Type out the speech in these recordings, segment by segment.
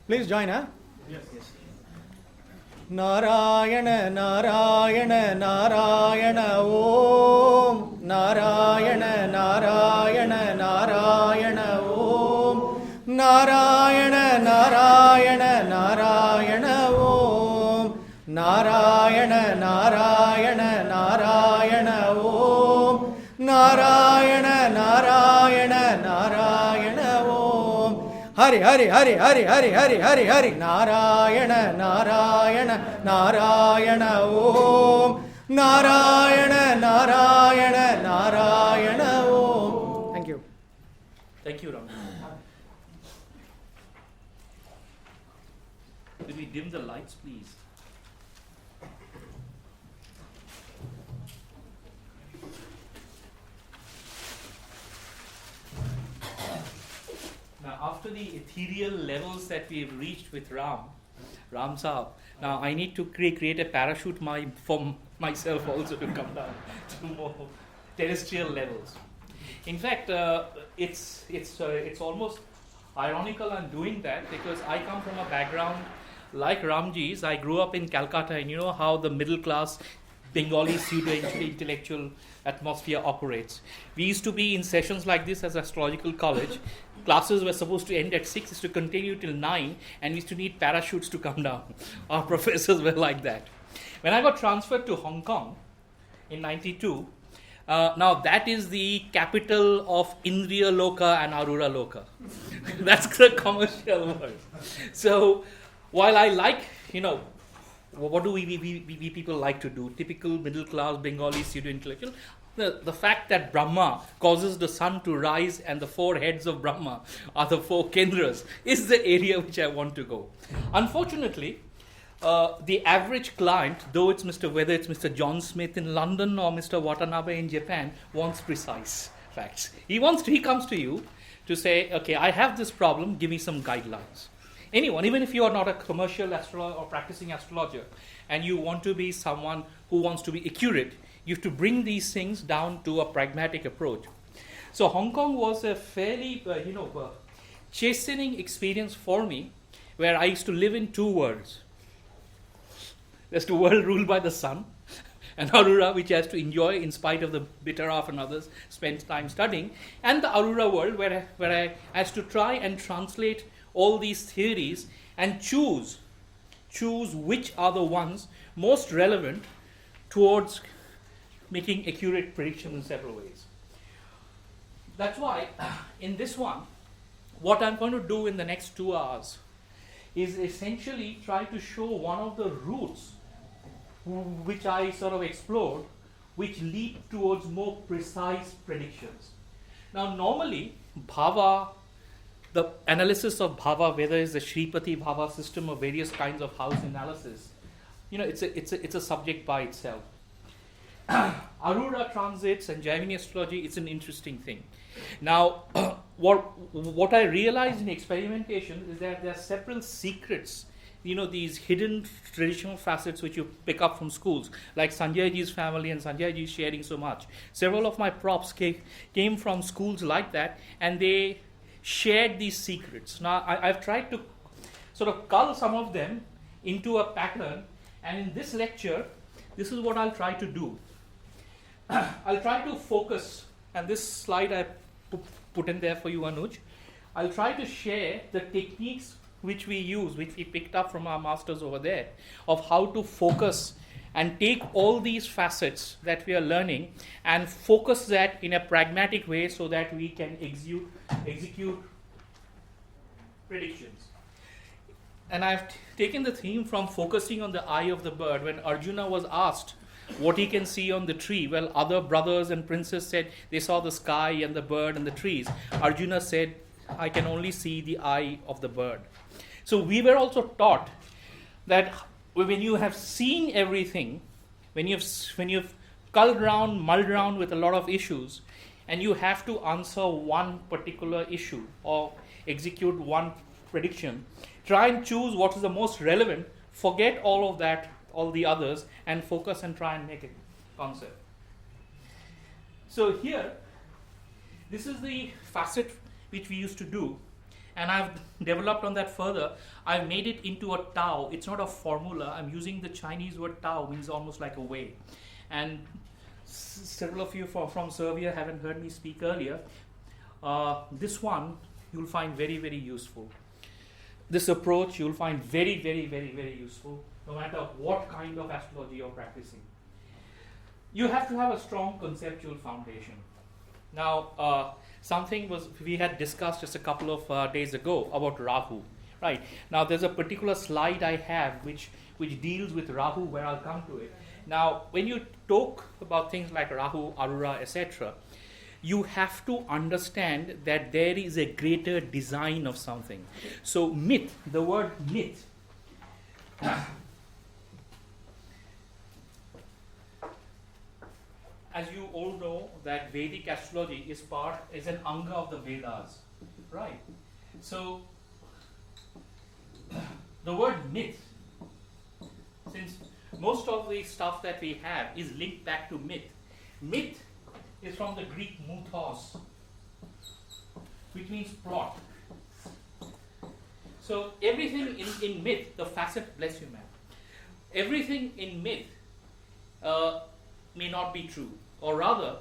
Please join, huh? Yes. Narayana, Narayana, Narayana, Om. Narayana, Narayana, Narayana, Om. Narayana, Narayana, Narayana, Om. Narayana, Narayana, Narayana, Om. Narayana, Narayana, Narayana, Om. Hari, Hari, Hari, Hari, Hari, Hari, Hari, Hari. Narayana, Narayana, Narayana, Om. Narayana, Narayana, Narayana, Om. Thank you. Thank you, Ram. Will we dim the lights, please? Now, after the ethereal levels that we've reached with Ram Saab, now I need to create a parachute for myself also to come down to more terrestrial levels. In fact, it's almost ironical I'm doing that because I come from a background like Ramji's. I grew up in Calcutta, and you know how the middle class Bengali pseudo-intellectual atmosphere operates. We used to be in sessions like this as astrological college. Classes were supposed to end at 6, is to continue till 9, and we used to need parachutes to come down. Our professors were like that. When I got transferred to Hong Kong in 92, now that is the capital of Indriya Loka and Arura Loka. That's the commercial word. So while I like, what do we people like to do? Typical middle class Bengali pseudo-intellectual. The fact that Brahma causes the sun to rise and the 4 heads of Brahma are the 4 kendras is the area which I want to go. Unfortunately, the average client, whether it's Mr. John Smith in London or Mr. Watanabe in Japan, wants precise facts. He comes to you to say, okay, I have this problem, give me some guidelines. Anyone, even if you are not a commercial astrologer or practicing astrologer, and you want to be someone who wants to be accurate, you have to bring these things down to a pragmatic approach. So Hong Kong was a fairly, chastening experience for me, where I used to live in 2 worlds. There's the world ruled by the sun, and Arura, which has to enjoy in spite of the bitter half and others spend time studying, and the Arura world, where I has to try and translate all these theories and choose which are the ones most relevant towards making accurate predictions in several ways. That's why in this one, what I'm going to do in the next 2 hours is essentially try to show one of the routes which I sort of explored, which lead towards more precise predictions. Now normally, Bhava, the analysis of Bhava, whether it's the Shripati Bhava system or various kinds of house analysis, it's a subject by itself. Arura transits and Jaimini astrology, it's an interesting thing. Now, what I realized in experimentation is that there are several secrets, these hidden traditional facets which you pick up from schools, like Sanjayji's family and Sanjayji sharing so much. Several of my props came from schools like that, and they shared these secrets. Now, I've tried to sort of cull some of them into a pattern, and in this lecture, this is what I'll try to do. I'll try to focus, and this slide I put in there for you, Anuj. I'll try to share the techniques which we use, which we picked up from our masters over there, of how to focus and take all these facets that we are learning and focus that in a pragmatic way so that we can execute predictions. And I've taken the theme from focusing on the eye of the bird. When Arjuna was asked what he can see on the tree, well, other brothers and princes said they saw the sky and the bird and the trees. Arjuna said, I can only see the eye of the bird. So we were also taught that when you have seen everything, when you've mulled around with a lot of issues, and you have to answer one particular issue or execute one prediction, try and choose what is the most relevant, forget all of that, all the others, and focus and try and make it concept. So here, this is the facet which we used to do. And I've developed on that further. I've made it into a Tao. It's not a formula. I'm using the Chinese word Tao, means almost like a way. And several of you from Serbia haven't heard me speak earlier. This one you'll find very, very useful. This approach you'll find very, very, very, very useful, no matter what kind of astrology you're practicing. You have to have a strong conceptual foundation. Now, something we had discussed just a couple of days ago about Rahu, right? Now, there's a particular slide I have which deals with Rahu, where I'll come to it. Now, when you talk about things like Rahu, Arudha, etc., you have to understand that there is a greater design of something. So, myth, the word myth, as you all know, that Vedic astrology is an anga of the Vedas, right? So, the word myth, since most of the stuff that we have is linked back to myth. Myth is from the Greek mythos, which means plot. So everything in myth, the facet, bless you, ma'am, everything in myth may not be true, or rather,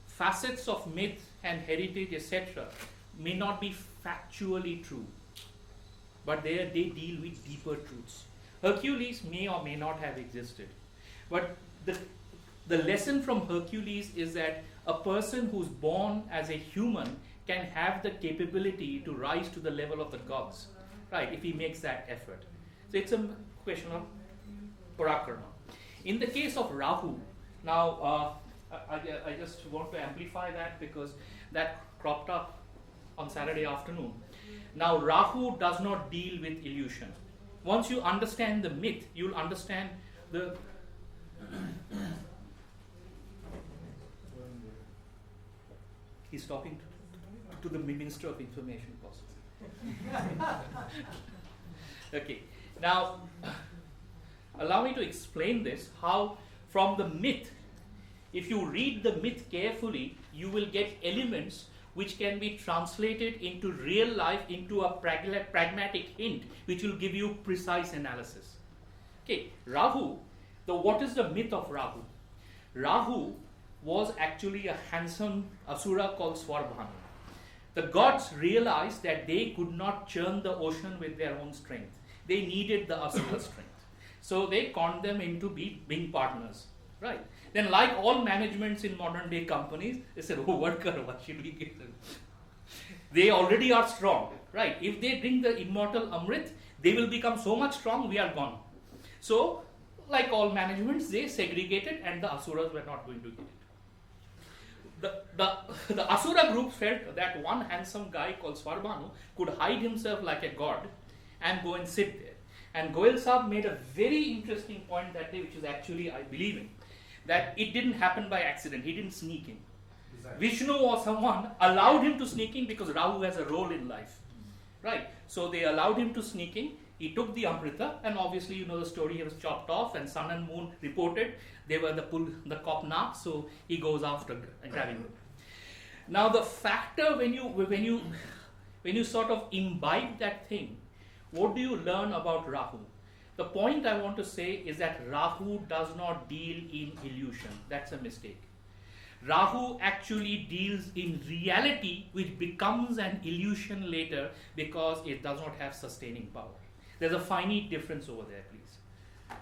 facets of myth and heritage, etc., may not be factually true, but they deal with deeper truths. Hercules may or may not have existed, but the lesson from Hercules is that a person who's born as a human can have the capability to rise to the level of the gods, right, if he makes that effort. So it's a question of parakrama. In the case of Rahu, now I just want to amplify that because that cropped up on Saturday afternoon. Now, Rahu does not deal with illusion. Once you understand the myth, you'll understand the he's talking to the Minister of Information, possibly. Okay. Now, allow me to explain this, how from the myth, if you read the myth carefully, you will get elements which can be translated into real life, into a pragmatic hint, which will give you precise analysis. Okay, Rahu, what is the myth of Rahu? Rahu was actually a handsome asura called Swarbhanu. The gods realized that they could not churn the ocean with their own strength. They needed the asura strength. So they conned them into being partners, right? Then, like all managements in modern day companies, they said, oh, worker, what should we give them? They already are strong, right? If they drink the immortal Amrit, they will become so much strong, we are gone. So, like all managements, they segregated and the asuras were not going to get it. The asura group felt that one handsome guy called Swarbhanu could hide himself like a god and go and sit there. And Goel Saab made a very interesting point that day, which is actually, I believe in, that it didn't happen by accident. He didn't sneak in. Exactly. Vishnu or someone allowed him to sneak in because Rahu has a role in life, right? So they allowed him to sneak in. He took the Amrita, and obviously you know the story. He was chopped off, and Sun and Moon reported they were the Kopna, so he goes after grabbing it. Now the factor when you sort of imbibe that thing, what do you learn about Rahu? The point I want to say is that Rahu does not deal in illusion. That's a mistake. Rahu actually deals in reality, which becomes an illusion later because it does not have sustaining power. There's a finite difference over there, please.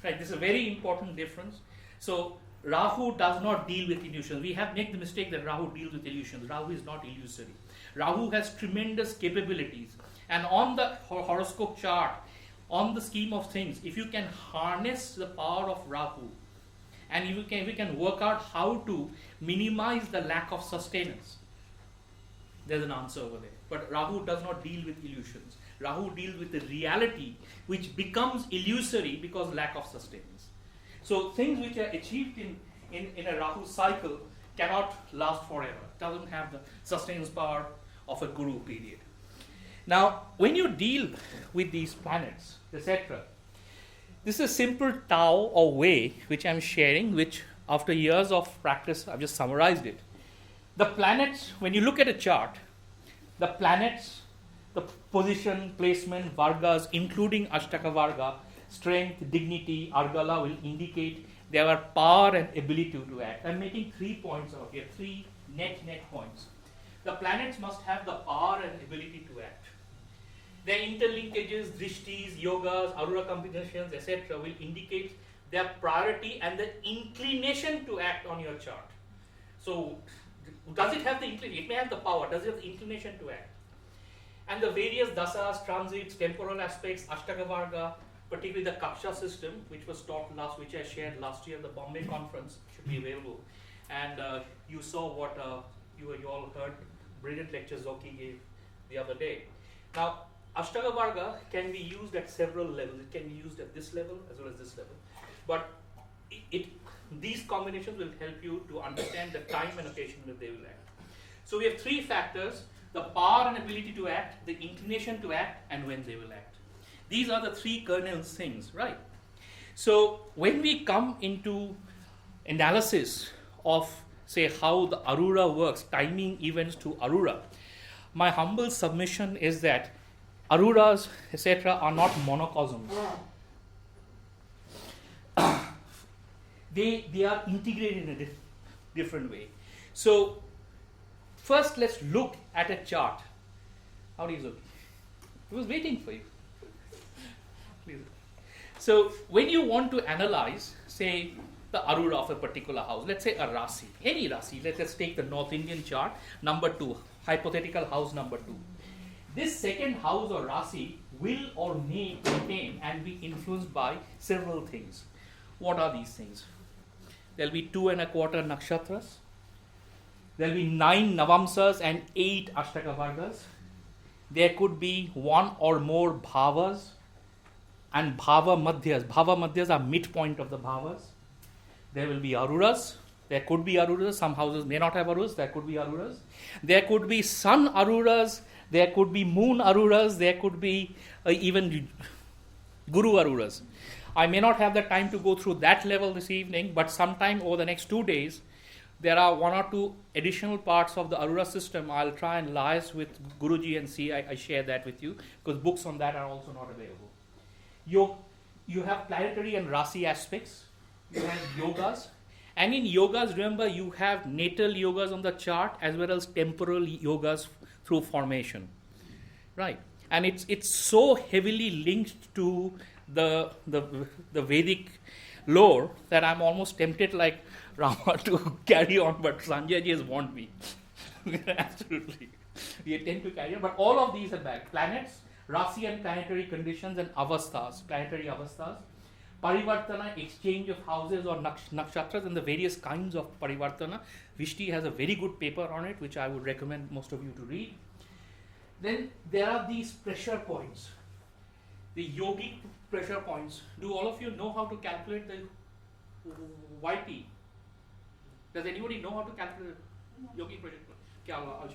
Right, this is a very important difference. So Rahu does not deal with illusions. We have made the mistake that Rahu deals with illusions. Rahu is not illusory. Rahu has tremendous capabilities. And on the horoscope chart, on the scheme of things, if you can harness the power of Rahu, and we can work out how to minimize the lack of sustenance, there's an answer over there. But Rahu does not deal with illusions. Rahu deals with the reality, which becomes illusory because lack of sustenance. So things which are achieved in a Rahu cycle cannot last forever. It doesn't have the sustenance power of a guru period. Now, when you deal with these planets, etc., this is a simple Tao or way which I'm sharing, which after years of practice, I've just summarized it. The planets, when you look at a chart, the planets, the position, placement, vargas, including Ashtaka Varga, strength, dignity, Argala will indicate their power and ability to act. I'm making 3 points out here, 3 net points. The planets must have the power and ability to act. Their interlinkages, drishtis, yogas, arura combinations, etc. will indicate their priority and the inclination to act on your chart. So, does it have the inclination? It may have the power. Does it have the inclination to act? And the various dasas, transits, temporal aspects, Ashtaka Varga, particularly the Kaksha system, which was taught which I shared last year at the Bombay conference, should be available. And you saw what you all heard, brilliant lecture Zoki gave the other day. Now, Ashtaka Varga can be used at several levels. It can be used at this level as well as this level. But these combinations will help you to understand the time and occasion that they will act. So we have 3 factors: the power and ability to act, the inclination to act, and when they will act. These are the 3 kernel things, right? So when we come into analysis of, say, how the Arura works, timing events to Arura, my humble submission is that Aruras, etc., are not monocosms. They are integrated in a different way. So first, let's look at a chart. How do you look? I was waiting for you. Please. So when you want to analyze, say, the Arura of a particular house, let's say a Rasi, any Rasi, let's take the North Indian chart, number 2, hypothetical house number 2. This second house or Rasi will or may contain and be influenced by several things. What are these things? There will be 2 1/4 nakshatras. There will be 9 navamsas and 8 ashtaka vargas. There could be 1 or more bhavas and bhava madhyas. Bhava madhyas are midpoint of the bhavas. There will be aruras. There could be aruras. Some houses may not have aruras. There could be aruras. There could be sun aruras. There could be moon aruras. There could be even guru aruras. I may not have the time to go through that level this evening, but sometime over the next 2 days, there are 1 or 2 additional parts of the Arura system. I'll try and liaise with Guruji and see I share that with you, because books on that are also not available. You have planetary and Rasi aspects. You have yogas. And in yogas, remember, you have natal yogas on the chart as well as temporal yogas through formation. Right? And it's so heavily linked to the Vedic lore that I'm almost tempted, like Rama, to carry on, but Sanjay ji has warned me. Absolutely. We tend to carry on, but all of these are back. Planets, Rasi and planetary conditions, and avasthas, planetary avasthas. Parivartana, exchange of houses or nakshatras, and the various kinds of parivartana. Vishti has a very good paper on it, which I would recommend most of you to read. Then there are these pressure points, the yogic pressure points. Do all of you know how to calculate the YP? Does anybody know how to calculate yogic pressure point? I'll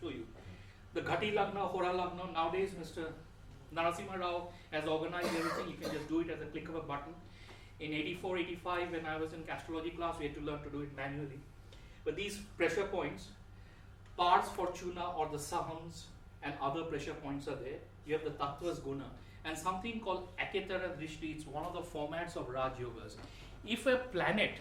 show you. The Ghati Lagna, Hora Lagna, nowadays Mr. Narasimha Rao has organized everything. You can just do it as a click of a button. In 84, 85, when I was in astrology class, we had to learn to do it manually. But these pressure points, Pars Fortuna or the Sahams and other pressure points are there. You have the Tattvas Guna and something called Aketara Drishti. It's one of the formats of Raj Yogas. If a planet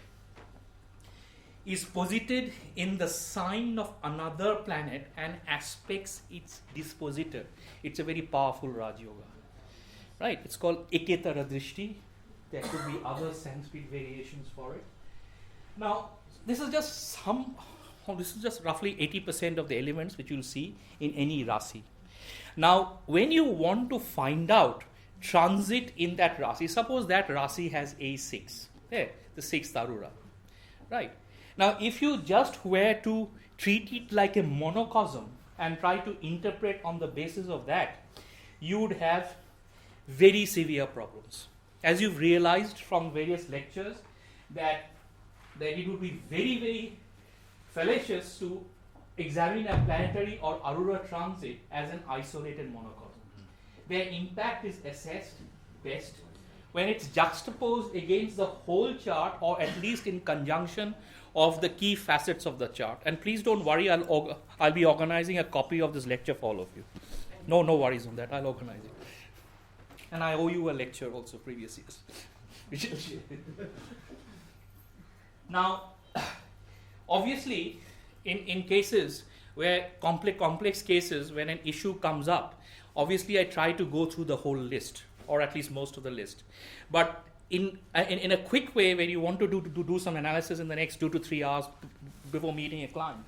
is posited in the sign of another planet and aspects its dispositor, it's a very powerful Raj Yoga. Right? It's called Eketara Drishti. There could be other Sanskrit variations for it. Now, this is just roughly 80% of the elements which you'll see in any Rasi. Now, when you want to find out transit in that Rasi, suppose that Rasi has A6, there, the 6th Arura, right? Now, if you just were to treat it like a monocosm and try to interpret on the basis of that, you would have very severe problems. As you've realized from various lectures, that it would be very, very fallacious to examine a planetary or Arura transit as an isolated monocosm. Their impact is assessed best when it's juxtaposed against the whole chart, or at least in conjunction of the key facets of the chart. And please don't worry, I'll be organizing a copy of this lecture for all of you. No worries on that. I'll organize it. And I owe you a lecture also previous years. Which I'll share. Now, obviously, in cases where complex cases, when an issue comes up, obviously I try to go through the whole list, or at least most of the list. But in a quick way, when you want to do some analysis in the next 2 to 3 hours before meeting a client,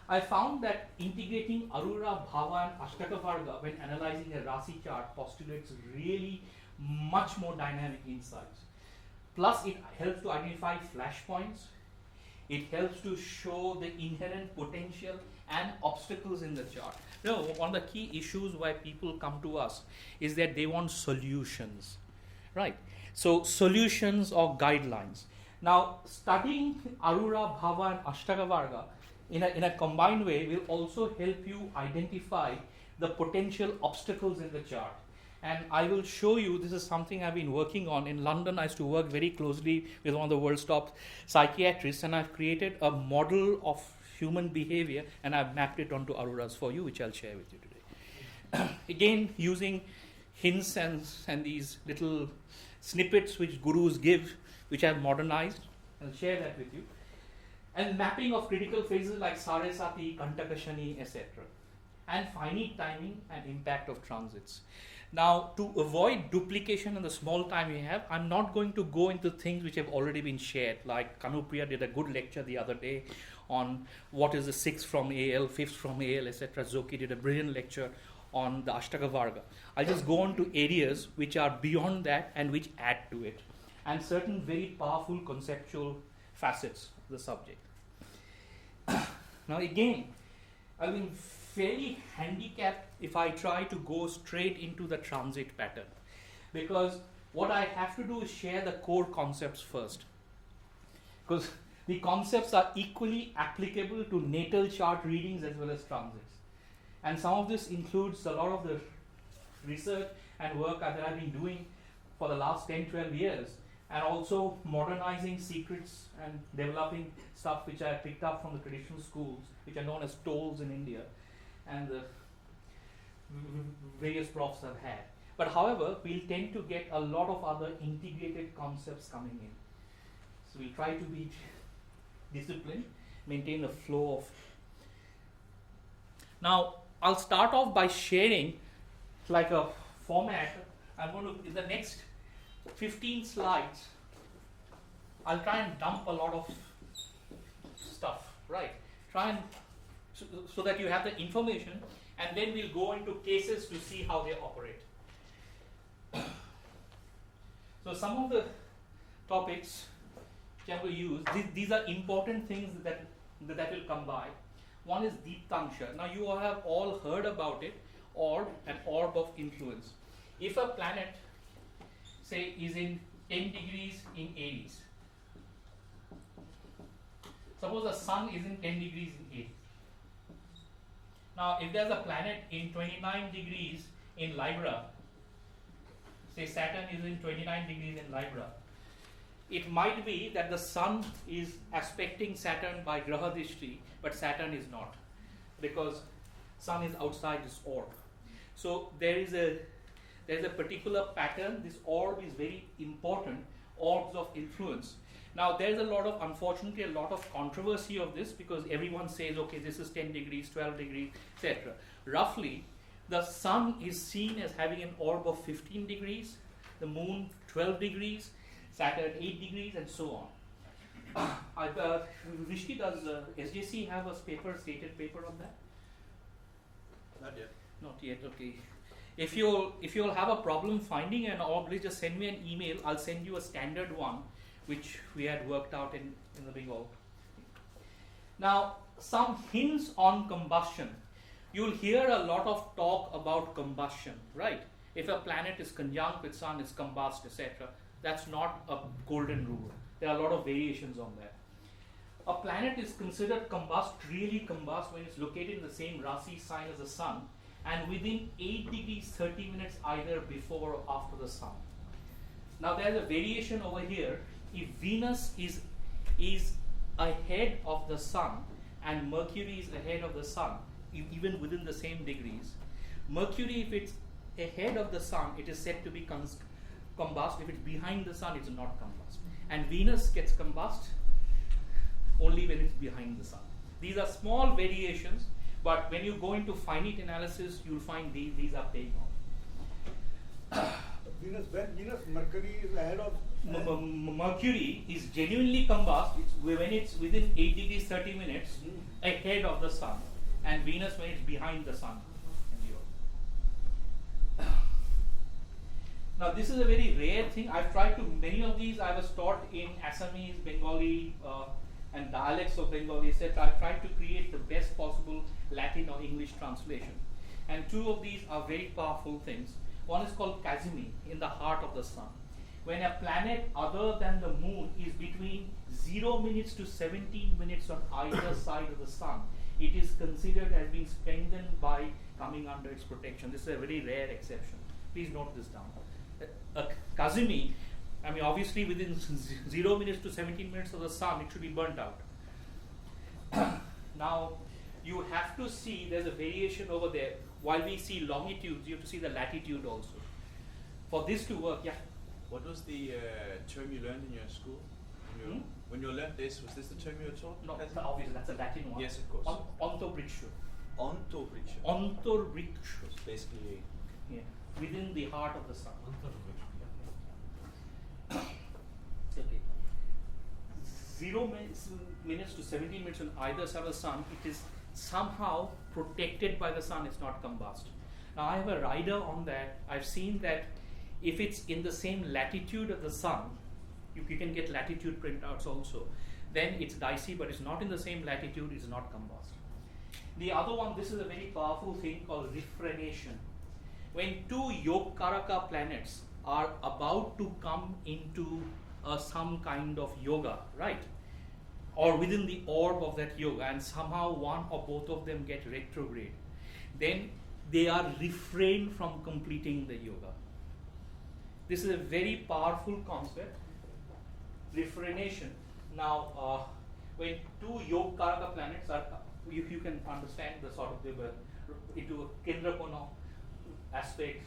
I found that integrating Arudha, Bhava, and Ashtaka Varga when analyzing a Rasi chart postulates really much more dynamic insights. Plus, it helps to identify flashpoints. It helps to show the inherent potential and obstacles in the chart. You know, one of the key issues why people come to us is that they want solutions, right? So solutions or guidelines. Now, studying Arudha, Bhava, and Ashtaka Varga in a combined way will also help you identify the potential obstacles in the chart. And I will show you, this is something I've been working on. In London, I used to work very closely with one of the world's top psychiatrists, and I've created a model of human behavior, and I've mapped it onto Arura's for you, which I'll share with you today. Again, using hints and these little snippets which gurus give, which I've modernized. I'll share that with you. And mapping of critical phases like Sare Sati, Kantakashani, etc. And finite timing and impact of transits. Now, to avoid duplication in the small time we have, I'm not going to go into things which have already been shared. Like Kanupriya did a good lecture the other day on what is the 6th from AL, 5th from AL, etc. Zoki did a brilliant lecture on the Ashtaka Varga. I'll just go on to areas which are beyond that and which add to it, and certain very powerful conceptual facets of the subject. Now again, I've been fairly handicapped if I try to go straight into the transit pattern, because what I have to do is share the core concepts first, because the concepts are equally applicable to natal chart readings as well as transits. And some of this includes a lot of the research and work that I've been doing for the last 10-12 years, and also modernizing secrets and developing stuff which I picked up from the traditional schools, which are known as tolls in India, and the various profs I've had. But however, we'll tend to get a lot of other integrated concepts coming in. So we'll try to be disciplined, maintain the flow of. Now, I'll start off by sharing like a format. I'm going to, in the next 15 slides, I'll try and dump a lot of stuff, right? Try and, so that you have the information, and then we'll go into cases to see how they operate. So some of the topics which I will use, these are important things that will come by. One is Deep Tangsha. Now you have all heard about it, orb, an orb of influence. If a planet, say, is in 10 degrees in Aries, suppose the sun is in 10 degrees in Aries. Now if there's a planet in 29 degrees in Libra, say Saturn is in 29 degrees in Libra, it might be that the sun is aspecting Saturn by Graha Dishti, but Saturn is not, because sun is outside this orb. So there's a particular pattern. This orb is very important, orbs of influence. Now there's unfortunately a lot of controversy of this, because everyone says, okay, this is 10 degrees, 12 degrees, etc. Roughly, the sun is seen as having an orb of 15 degrees, the moon 12 degrees, Saturn 8 degrees, and so on. Vishki, does SJC have a stated paper on that? Not yet. Not yet, okay. If you'll have a problem finding an orb, please just send me an email. I'll send you a standard one, which we had worked out in the Bengal. Now, some hints on combustion. You'll hear a lot of talk about combustion, right? If a planet is conjunct with sun, it's combust, etc. That's not a golden rule. There are a lot of variations on that. A planet is considered really combust when it's located in the same Rasi sign as the sun, and within 8 degrees 30 minutes either before or after the sun. Now there's a variation over here. If Venus is ahead of the sun and Mercury is ahead of the sun, even within the same degrees, Mercury, if it's ahead of the sun, it is said to be combust. If it's behind the sun, it's not combust. And Venus gets combust only when it's behind the sun. These are small variations, but when you go into finite analysis, you'll find these are paying off. Venus, Mercury is ahead of. Mercury is genuinely combust when it's within 8 degrees 30 minutes ahead of the sun, and Venus when it's behind the sun in the Earth. Now this is a very rare thing. I've tried to, many of these I was taught in Assamese, Bengali, and dialects of Bengali, etc. I've tried to create the best possible Latin or English translation. And two of these are very powerful things. One is called Casimir, in the heart of the sun. When a planet other than the moon is between 0 minutes to 17 minutes on either side of the sun, it is considered as being strengthened by coming under its protection. This is a very rare exception. Please note this down. Casimir, I mean, obviously within 0 minutes to 17 minutes of the sun, it should be burnt out. Now, you have to see there's a variation over there. While we see longitudes, you have to see the latitude also. For this to work, yeah. What was the term you learned in your school? When you learned this, was this the term you were taught? No, obviously that's a Latin one. Yes, of course. Ontobrikshu. Ontobrikshu. Ontobrikshu. Basically. Yeah. Within the heart of the sun. Okay. 0 minutes to 17 minutes on either side of the sun, it is somehow protected by the sun, it's not combust. Now I have a rider on that. I've seen that if it's in the same latitude of the sun, you can get latitude printouts also, then it's dicey, but it's not in the same latitude, it's not combust. The other one, this is a very powerful thing called refrenation. When two Yogkaraka planets are about to come into some kind of yoga, right? Or within the orb of that yoga, and somehow one or both of them get retrograde, then they are refrained from completing the yoga. This is a very powerful concept, refrenation. Now, when two Yogkaraka planets are, you can understand the sort of, they were into a Kendrakono aspect,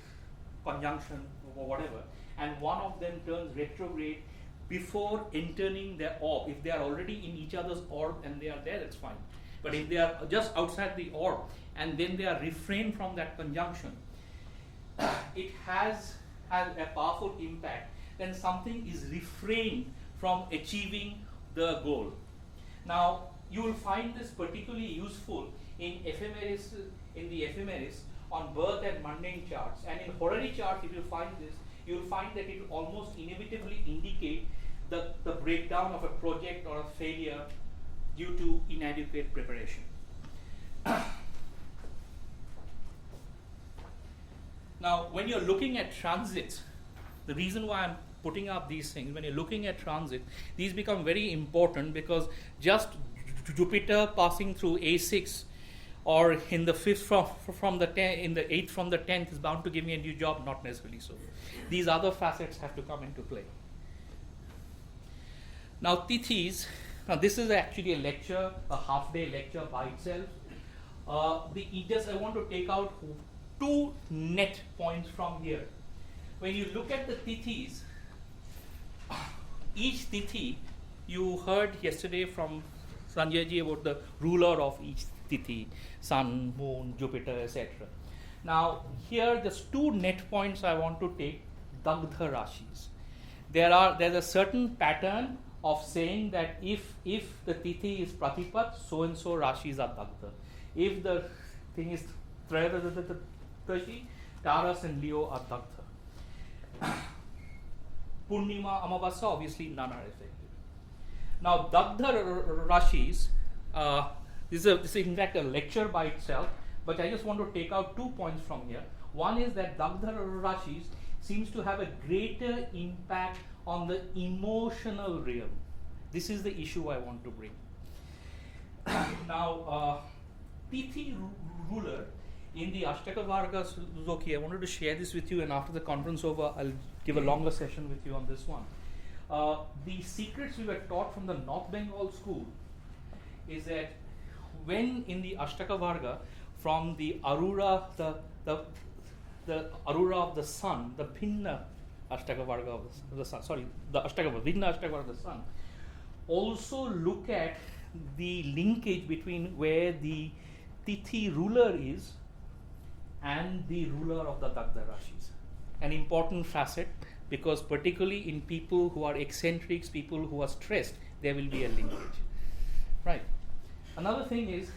conjunction, or whatever, and one of them turns retrograde before entering their orb. If they are already in each other's orb and they are there, that's fine. But if they are just outside the orb and then they are refrained from that conjunction, it has a powerful impact. Then something is refrained from achieving the goal. Now, you will find this particularly useful in the ephemeris on birth and mundane charts. And in horary charts, if you find this, you will find that it will almost inevitably indicate the breakdown of a project or a failure due to inadequate preparation. Now, when you're looking at transits, the reason why I'm putting up these things, when you're looking at transit, these become very important because just Jupiter passing through A6 or in the 5th from the 10th, in the 8th from the 10th is bound to give me a new job, not necessarily so. These other facets have to come into play. Now, Tithis, now this is actually a lecture, a half-day lecture by itself. I want to take out 2 net points from here. When you look at the Tithis, each Tithi, you heard yesterday from Sanjay ji about the ruler of each Tithi, Sun, Moon, Jupiter, etc. Now, here there's 2 net points I want to take, Dagdha Rashis. There's a certain pattern of saying that if the Tithi is Pratipat, so and so Rashis are Dagdha. If the thing is Trayadashi, Taurus and Leo are Dagdha. Purnima, Amavasya, obviously none are affected. Now, Dagdha Rashis, this is in fact a lecture by itself, but I just want to take out 2 points from here. One is that Dagdha Rashis seems to have a greater impact on the emotional realm. This is the issue I want to bring. Now, Tithi ruler in the Ashtaka Varga Zoki, I wanted to share this with you, and after the conference over, I'll give a longer session with you on this one. The secrets we were taught from the North Bengal school is that when in the Ashtaka Varga, from the Arudha, the the Arura of the sun, the Bhinna Ashtaka Varga of the sun, sorry, the Ashtaka Bhinna Ashtaka Varga of the sun, also look at the linkage between where the Tithi ruler is and the ruler of the Dagda Rashis. An important facet, because particularly in people who are eccentrics, people who are stressed, there will be a linkage. Right. Another thing is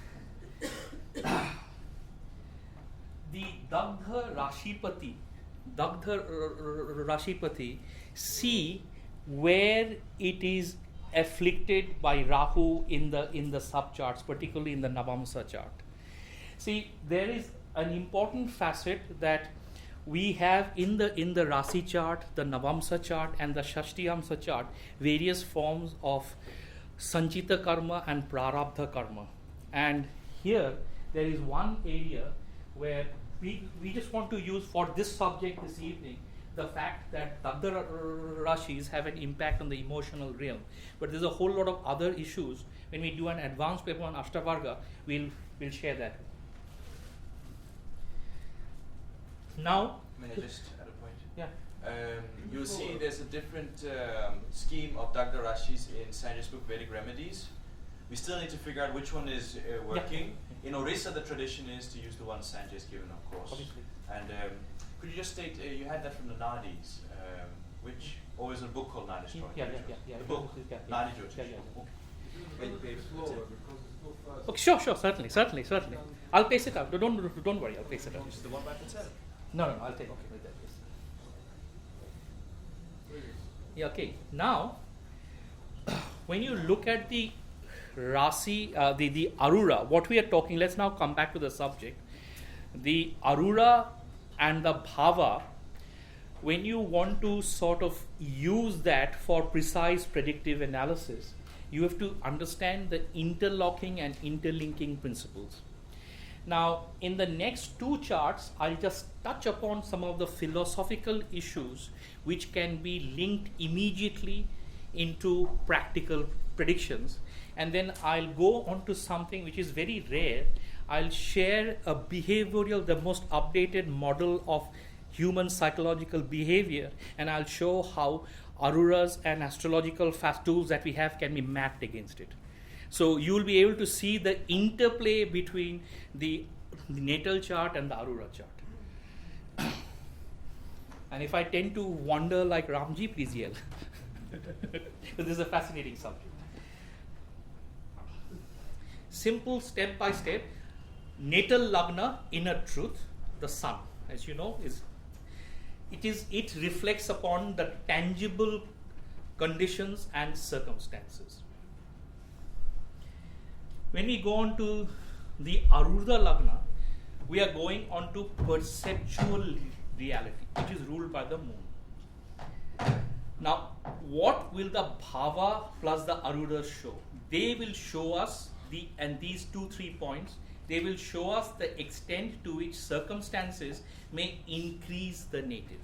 the Dagda Rashipati, see where it is afflicted by Rahu in the subcharts, particularly in the Navamsa chart. See, there is an important facet that we have in the Rasi chart, the Navamsa chart, and the Shashtiyamsa chart, various forms of Sanchita karma and Prarabdha karma. And here there is one area where we just want to use for this subject this evening the fact that Dagda Rashis have an impact on the emotional realm. But there's a whole lot of other issues. When we do an advanced paper on Ashtavarga, we'll share that. Now, may I just add a point? Yeah. You'll see there's a different scheme of Dagda Rashis in Sanjay's book Vedic Remedies. We still need to figure out which one is working. Yeah. In Orissa, the tradition is to use the one Sanjay's given, of course. Obviously. And could you just state, you had that from the Nadis, which, or is it a book called Nadi Story? Yeah. The book, Nadi Jyotish. Yeah. Okay. Okay, sure, certainly. I'll pace it out. Don't worry, I'll pace it out. This is the one by Patel. No, I'll take it with that. Yes. Yeah, okay. Now, when you look at the Rasi, the Arura, what we are talking, let's now come back to the subject. The Arura and the Bhava, when you want to sort of use that for precise predictive analysis, you have to understand the interlocking and interlinking principles. Now, in the next two charts, I'll just touch upon some of the philosophical issues which can be linked immediately into practical predictions. And then I'll go on to something which is very rare. I'll share a behavioral, the most updated model of human psychological behavior, and I'll show how Aruras and astrological fast tools that we have can be mapped against it. So you'll be able to see the interplay between the natal chart and the Arura chart. And if I tend to wander like Ramji, please yell. This is a fascinating subject. Simple step by step. Natal Lagna, inner truth, the sun, as you know, it reflects upon the tangible conditions and circumstances. When we go on to the Arudha Lagna, we are going on to perceptual reality, which is ruled by the moon. Now, what will the Bhava plus the Arudha show? They will show us these 2-3 points. They will show us the extent to which circumstances may increase the native.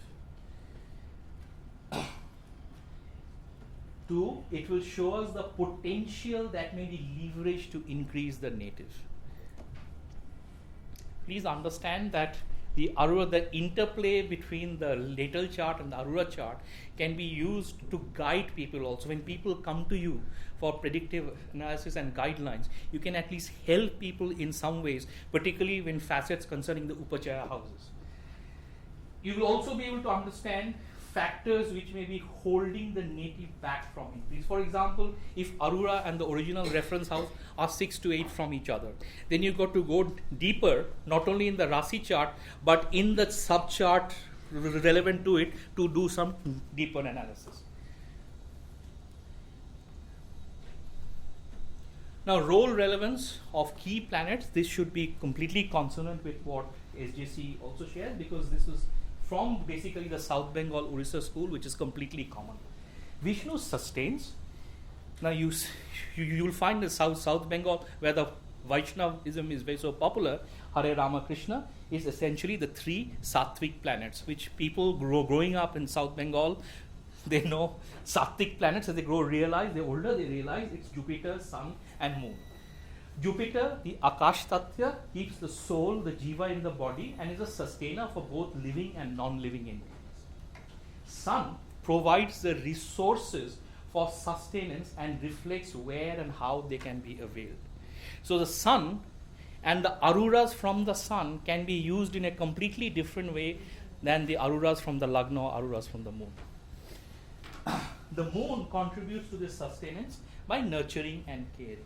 2, it will show us the potential that may be leveraged to increase the native. Please understand that the Arura, the interplay between the natal chart and the Arura chart can be used to guide people also. When people come to you for predictive analysis and guidelines, you can at least help people in some ways, particularly when facets concerning the Upachaya houses. You will also be able to understand factors which may be holding the native back from increase. For example, if Arura and the original reference house are 6 to 8 from each other, then you've got to go deeper, not only in the Rasi chart, but in the subchart relevant to it to do some deeper analysis. Now, role relevance of key planets, this should be completely consonant with what SJC also shares, because this was from basically the South Bengal Orissa school, which is completely common. Vishnu sustains. Now you'll find the South Bengal where the Vaishnavism is very so popular. Hare Rama Krishna is essentially the 3 Sattvic planets, which people growing up in South Bengal, they know Sattvic planets. As they grow, they're older, they realize it's Jupiter, Sun, and Moon. Jupiter, the Akash Tattva, keeps the soul, the jiva in the body and is a sustainer for both living and non-living entities. Sun provides the resources for sustenance and reflects where and how they can be availed. So the sun and the aruras from the sun can be used in a completely different way than the aruras from the lagna or aruras from the moon. The moon contributes to this sustenance by nurturing and caring.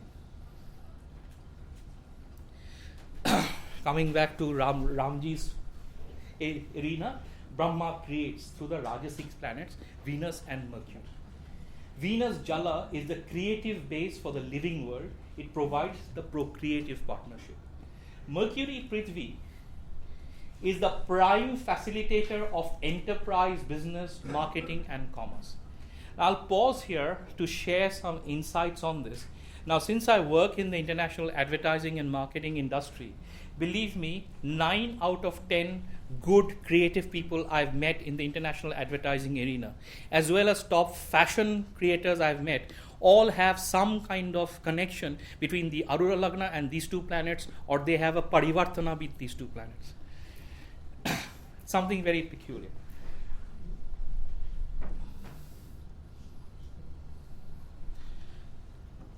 Coming back to Ramji's arena, Brahma creates through the Rajasic planets Venus and Mercury. Venus Jala is the creative base for the living world. It provides the procreative partnership. Mercury Prithvi is the prime facilitator of enterprise, business, marketing and commerce. I'll pause here to share some insights on this. Now, since I work in the international advertising and marketing industry, believe me, 9 out of 10 good creative people I've met in the international advertising arena, as well as top fashion creators I've met, all have some kind of connection between the Arura Lagna and these two planets, or they have a parivartana with these two planets. Something very peculiar.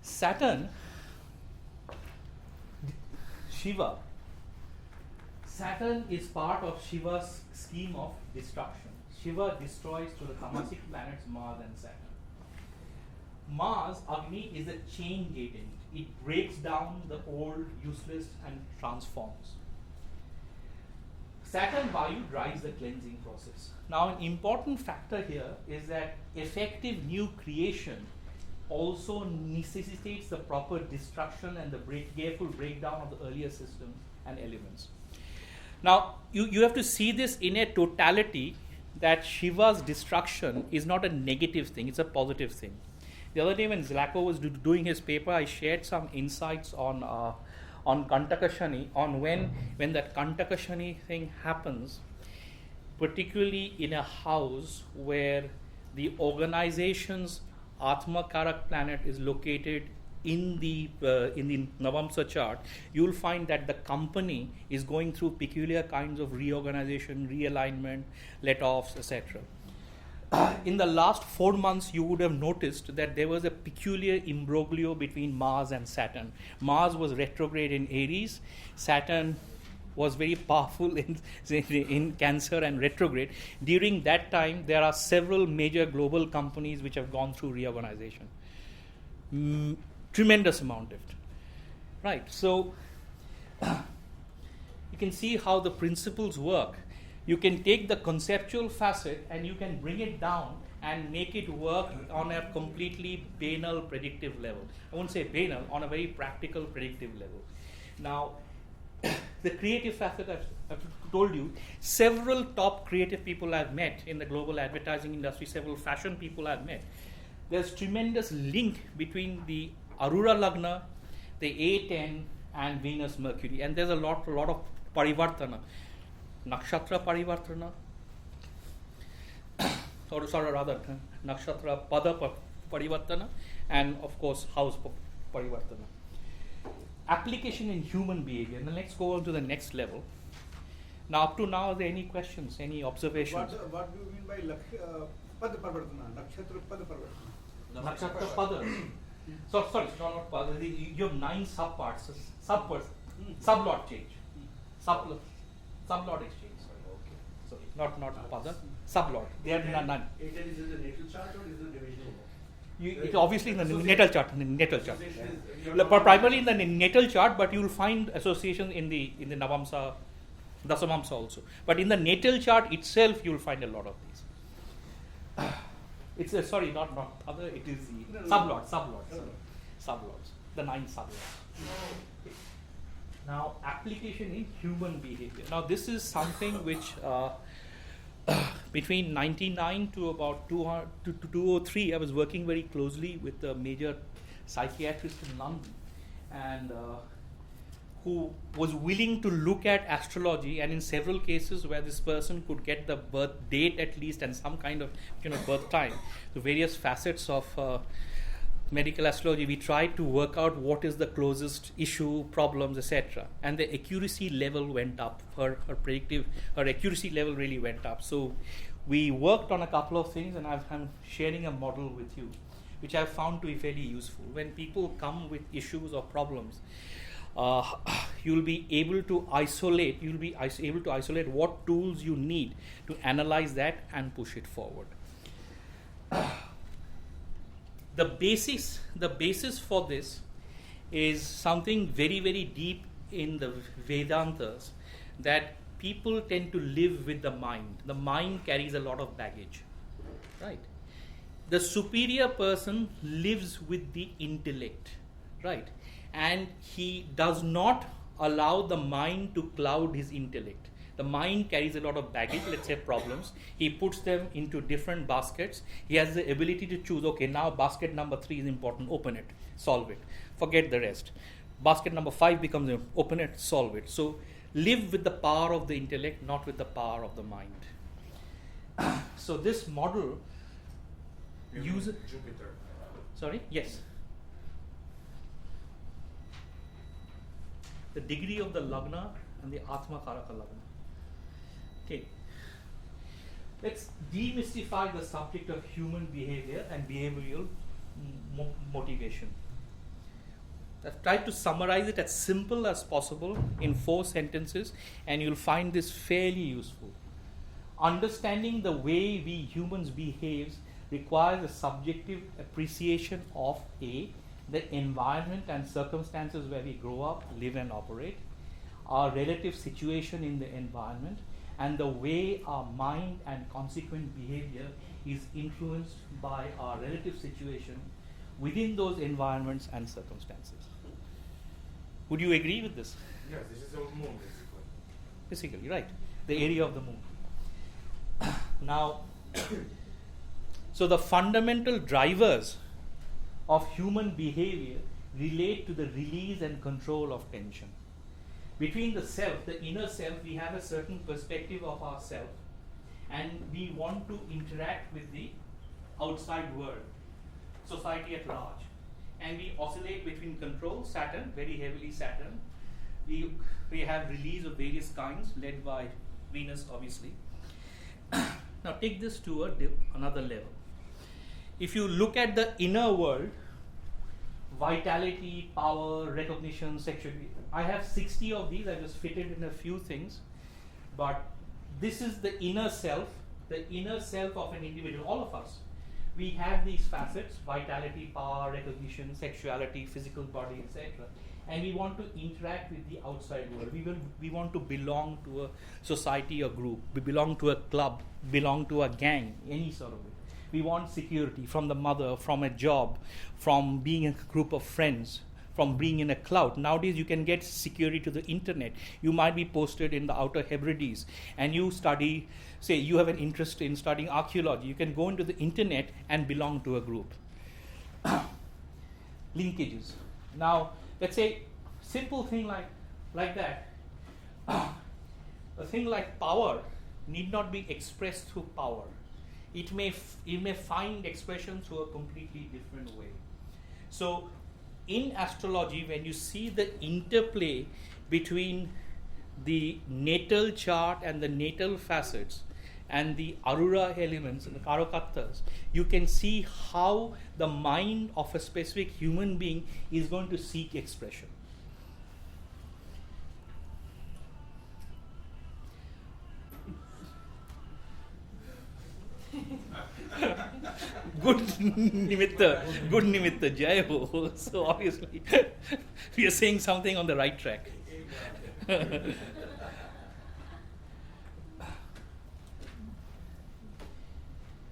Saturn, Shiva. Saturn is part of Shiva's scheme of destruction. Shiva destroys to the tamasic planets Mars and Saturn. Mars, Agni, is a change agent. It breaks down the old, useless, and transforms. Saturn Vayu drives the cleansing process. Now, an important factor here is that effective new creation also necessitates the proper destruction and the careful breakdown of the earlier systems and elements. Now, you have to see this in a totality, that Shiva's destruction is not a negative thing, it's a positive thing. The other day when Zlako was doing his paper, I shared some insights on Kantaka Shani, on when that Kantaka Shani thing happens, particularly in a house where the organization's Atma Karak planet is located in the Navamsa chart, you will find that the company is going through peculiar kinds of reorganization, realignment, let-offs, etc. In the last 4 months, you would have noticed that there was a peculiar imbroglio between Mars and Saturn. Mars was retrograde in Aries, Saturn was very powerful in Cancer and retrograde. During that time, there are several major global companies which have gone through reorganization. Tremendous amount of it. Right, so you can see how the principles work. You can take the conceptual facet and you can bring it down and make it work on a completely banal predictive level. I won't say banal, on a very practical predictive level. Now, the creative facet, I've told you, several top creative people I've met in the global advertising industry, several fashion people I've met. There's tremendous link between the Arura Lagna, the A10 and Venus Mercury, and there's a lot of parivartana, nakshatra parivartana, or rather nakshatra pada parivartana, and of course house parivartana. Application in human behavior. Now let's go on to the next level. Now, up to now, are there any questions, any observations? What do you mean by pada parivartana? Nakshatra pada parivartana. Nakshatra pada. So, sorry, not pada. You have 9 subparts, sublot change, sublot exchange. Sorry, not pada, sublot. They are none. Is it the natal chart or is it the divisional? It obviously in the natal chart. Primarily in the natal chart, but you will find associations in the Navamsa, Dasamamsa also. But in the natal chart itself, you will find a lot of these. It's not other. It is the sublots, the 9 sublots. Now, application in human behavior. Now, this is something which between 1999 to about 2003, I was working very closely with a major psychiatrist in London, and who was willing to look at astrology, and in several cases where this person could get the birth date at least and some kind of birth time, the various facets of medical astrology, we tried to work out what is the closest issue, problems, etc. And the accuracy level went up. Her accuracy level really went up. So we worked on a couple of things, and I'm sharing a model with you, which I've found to be fairly useful. When people come with issues or problems, you'll be able to isolate what tools you need to analyze that and push it forward. The basis for this is something very, very deep in the Vedantas, that people tend to live with the mind. The mind carries a lot of baggage, right? The superior person lives with the intellect, right? And he does not allow the mind to cloud his intellect. The mind carries a lot of baggage, let's say problems. He puts them into different baskets. He has the ability to choose, okay, now basket number 3 is important, open it, solve it, forget the rest. Basket number 5 becomes, open it, solve it. So live with the power of the intellect, not with the power of the mind. So this model uses Jupiter. Sorry? Yes. The degree of the Lagna and the Atma Karaka Lagna. Okay. Let's demystify the subject of human behavior and behavioral motivation. I've tried to summarize it as simple as possible in 4 sentences, and you'll find this fairly useful. Understanding the way we humans behave requires a subjective appreciation of A, the environment and circumstances where we grow up, live and operate, our relative situation in the environment, and the way our mind and consequent behavior is influenced by our relative situation within those environments and circumstances. Would you agree with this? Yes, this is the moon, basically. Basically, right. The area of the moon. Now, so the fundamental drivers of human behavior relate to the release and control of tension. Between the self, the inner self, we have a certain perspective of ourself, and we want to interact with the outside world, society at large. And we oscillate between control, Saturn, very heavily Saturn. We have release of various kinds, led by Venus, obviously. Now take this to another level. If you look at the inner world, vitality, power, recognition, sexuality, I have 60 of these. I just fitted in a few things, but this is the inner self of an individual, all of us. We have these facets: vitality, power, recognition, sexuality, physical body, etc. And we want to interact with the outside world. We want to belong to a society or group. We belong to a club, belong to a gang, any sort of way. We want security from the mother, from a job, from being a group of friends, from being in a cloud. Nowadays you can get security to the internet. You might be posted in the Outer Hebrides and you study, say you have an interest in studying archaeology. You can go into the internet and belong to a group. Linkages. Now let's say simple thing like that. A thing like power need not be expressed through power. It may find expression through a completely different way. So in astrology, when you see the interplay between the natal chart and the natal facets and the Arudha elements and the Karokattas, you can see how the mind of a specific human being is going to seek expression. Good nimitta, jai ho. So obviously, we are saying something on the right track.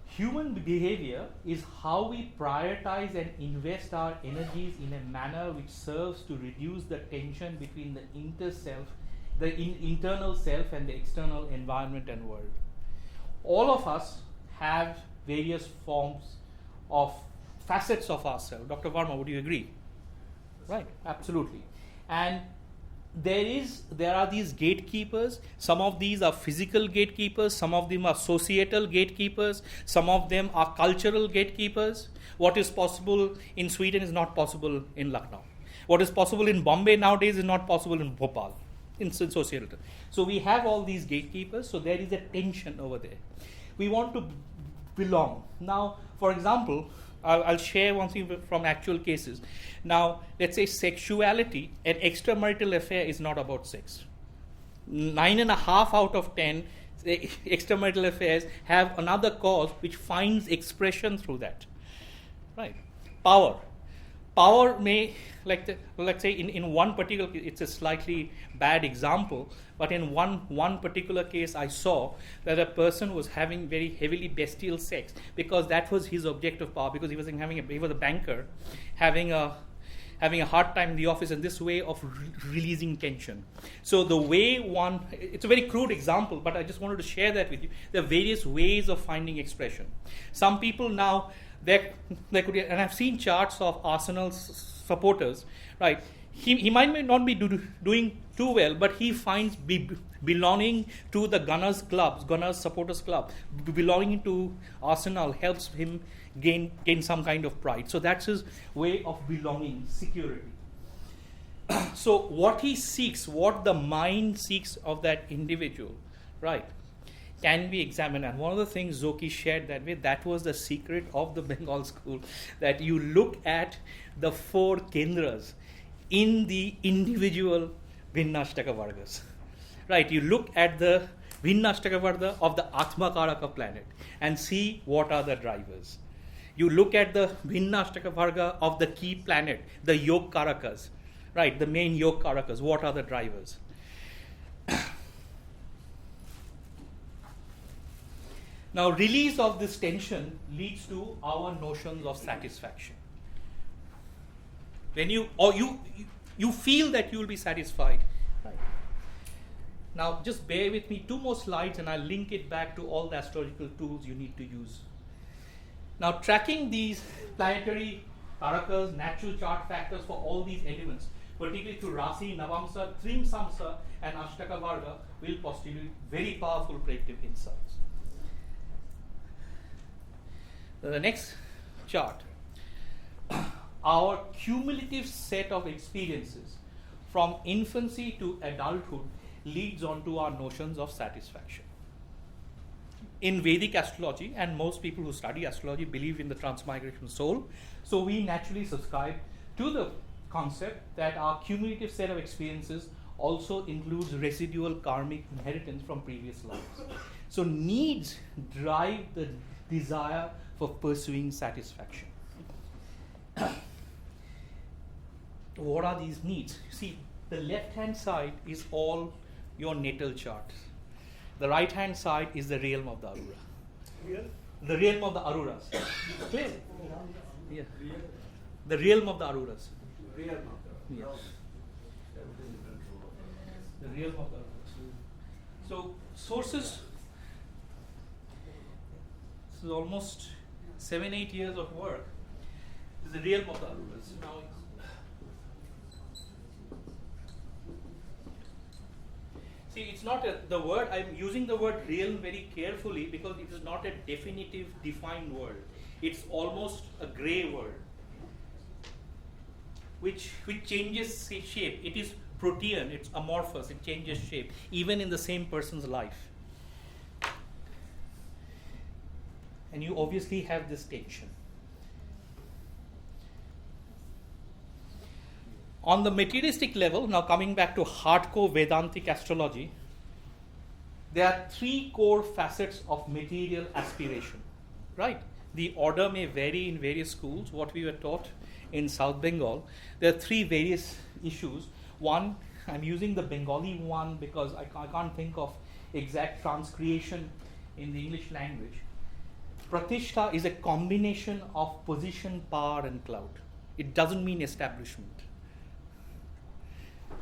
Human behavior is how we prioritize and invest our energies in a manner which serves to reduce the tension between the internal self and the external environment and world. All of us have various forms of facets of ourselves. Dr. Varma, would you agree? Right, absolutely. And there are these gatekeepers. Some of these are physical gatekeepers, some of them are societal gatekeepers, some of them are cultural gatekeepers. What is possible in Sweden is not possible in Lucknow. What is possible in Bombay nowadays is not possible in Bhopal, in societal. So we have all these gatekeepers, so there is a tension over there. We want to belong. Now, for example, I'll share one thing from actual cases. Now, let's say sexuality, an extramarital affair is not about sex. 9.5 out of 10 extramarital affairs have another cause which finds expression through that. Right? Power. Power may, let's say in one particular case, it's a slightly bad example, but in one particular case I saw that a person was having very heavily bestial sex because that was his object of power, because he was a banker having a hard time in the office, and this way of releasing tension. So the way it's a very crude example, but I just wanted to share that with you. There are various ways of finding expression. Some people now, there could be, and I've seen charts of Arsenal supporters, right? He might not be doing too well, but he finds belonging to the Gunners supporters club, belonging to Arsenal helps him gain some kind of pride. So that's his way of belonging, security. So what he seeks, what the mind seeks of that individual, right, can be examined. And one of the things Zoki shared that was the secret of the Bengal school, that you look at the 4 kendras in the individual Bhinnashtaka Vargas. Right, you look at the Bhinnashtaka Varga of the Atmakaraka planet and see what are the drivers. You look at the Bhinnashtaka Varga of the key planet, the Yog Karakas, right, the main Yog Karakas, what are the drivers? Now, release of this tension leads to our notions of satisfaction. When you feel that you will be satisfied. Right. Now, just bear with me 2 more slides and I'll link it back to all the astrological tools you need to use. Now, tracking these planetary karakas, natural chart factors for all these elements, particularly through Rasi, Navamsa, Trim Samsa, and Ashtaka Varga, will postulate very powerful predictive insights. The next chart, our cumulative set of experiences from infancy to adulthood leads on to our notions of satisfaction. In Vedic astrology, and most people who study astrology believe in the transmigration soul, so we naturally subscribe to the concept that our cumulative set of experiences also includes residual karmic inheritance from previous lives. So needs drive the desire for pursuing satisfaction. What are these needs? You see, the left-hand side is all your natal chart. The right-hand side is the realm of the Arura. Real? The realm of the Aruras. Clear? Yeah. The realm of the Aruras. Real now. Yes. The realm of the Aruras. So, sources. This is almost 7-8 years of work. This is the realm of the Aruras. Now, see, it's not the word, I'm using the word realm very carefully because it is not a definitive, defined word. It's almost a grey word, which changes shape. It is protean, it's amorphous, it changes shape, even in the same person's life. And you obviously have this tension. On the materialistic level, now coming back to hardcore Vedantic astrology, there are 3 core facets of material aspiration, right? The order may vary in various schools. What we were taught in South Bengal, there are 3 various issues. One, I'm using the Bengali one because I can't think of exact transcreation in the English language. Pratishtha is a combination of position, power, and clout. It doesn't mean establishment.